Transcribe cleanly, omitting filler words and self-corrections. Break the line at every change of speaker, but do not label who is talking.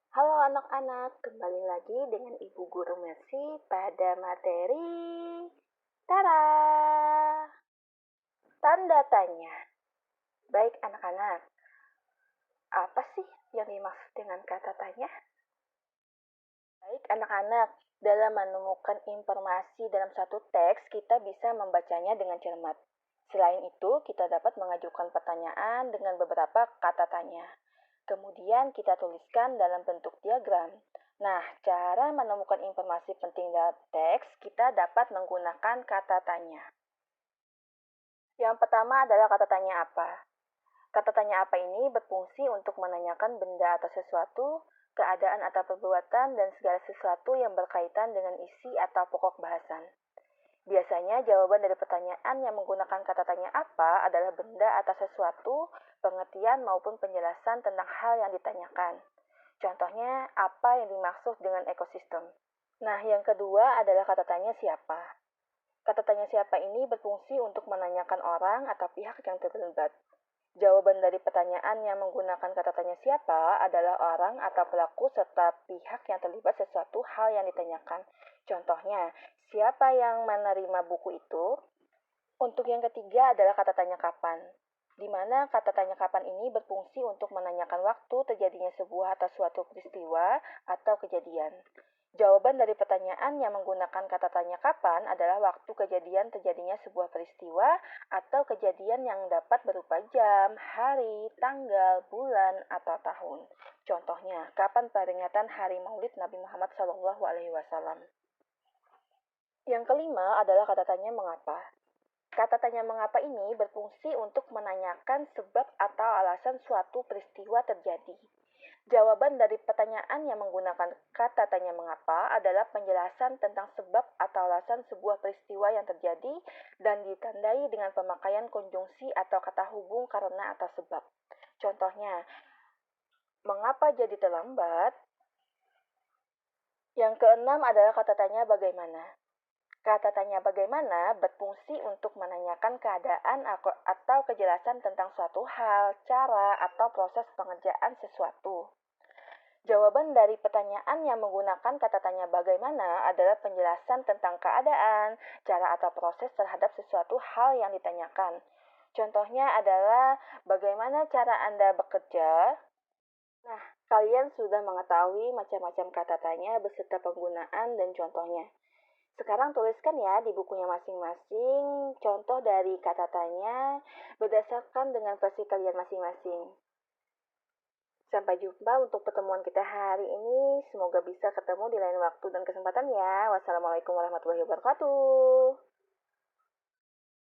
Halo anak-anak, kembali lagi dengan Ibu Guru Mercy pada materi Tara, tanda tanya. Baik anak-anak, apa sih yang dimaksud dengan kata tanya? Baik anak-anak, dalam menemukan informasi dalam satu teks, kita bisa membacanya dengan cermat. Selain itu, kita dapat mengajukan pertanyaan dengan beberapa kata tanya. Kemudian kita tuliskan dalam bentuk diagram. Nah, cara menemukan informasi penting dalam teks, kita dapat menggunakan kata tanya. Yang pertama adalah kata tanya apa. Kata tanya apa ini berfungsi untuk menanyakan benda atau sesuatu, keadaan atau perbuatan, dan segala sesuatu yang berkaitan dengan isi atau pokok bahasan. Biasanya jawaban dari pertanyaan yang menggunakan kata tanya apa adalah benda atau sesuatu, pengertian maupun penjelasan tentang hal yang ditanyakan. Contohnya, apa yang dimaksud dengan ekosistem? Nah, yang kedua adalah kata tanya siapa. Kata tanya siapa ini berfungsi untuk menanyakan orang atau pihak yang terlibat. Jawaban dari pertanyaan yang menggunakan kata tanya siapa adalah orang atau pelaku serta pihak yang terlibat sesuatu hal yang ditanyakan. Contohnya, siapa yang menerima buku itu? Untuk yang ketiga adalah kata tanya kapan, di mana kata tanya kapan ini berfungsi untuk menanyakan waktu terjadinya sebuah atau suatu peristiwa atau kejadian. Jawaban dari pertanyaan yang menggunakan kata tanya kapan adalah waktu kejadian terjadinya sebuah peristiwa atau kejadian yang dapat berupa jam, hari, tanggal, bulan, atau tahun. Contohnya, kapan peringatan Hari Maulid Nabi Muhammad SAW. Yang kelima adalah kata tanya mengapa. Kata tanya mengapa ini berfungsi untuk menanyakan sebab atau alasan suatu peristiwa terjadi. Jawaban dari pertanyaan yang menggunakan kata tanya mengapa adalah penjelasan tentang sebab atau alasan sebuah peristiwa yang terjadi dan ditandai dengan pemakaian konjungsi atau kata hubung karena atau sebab. Contohnya, mengapa jadi terlambat? Yang keenam adalah kata tanya bagaimana. Kata tanya bagaimana berfungsi untuk menanyakan keadaan atau kejelasan tentang suatu hal, cara, atau proses pengerjaan sesuatu. Jawaban dari pertanyaan yang menggunakan kata tanya bagaimana adalah penjelasan tentang keadaan, cara atau proses terhadap sesuatu hal yang ditanyakan. Contohnya adalah bagaimana cara Anda bekerja? Nah, kalian sudah mengetahui macam-macam kata tanya beserta penggunaan dan contohnya. Sekarang tuliskan ya di bukunya masing-masing contoh dari kata tanya berdasarkan dengan versi kalian masing-masing. Sampai jumpa untuk pertemuan kita hari ini. Semoga bisa ketemu di lain waktu dan kesempatan ya. Wassalamualaikum warahmatullahi wabarakatuh.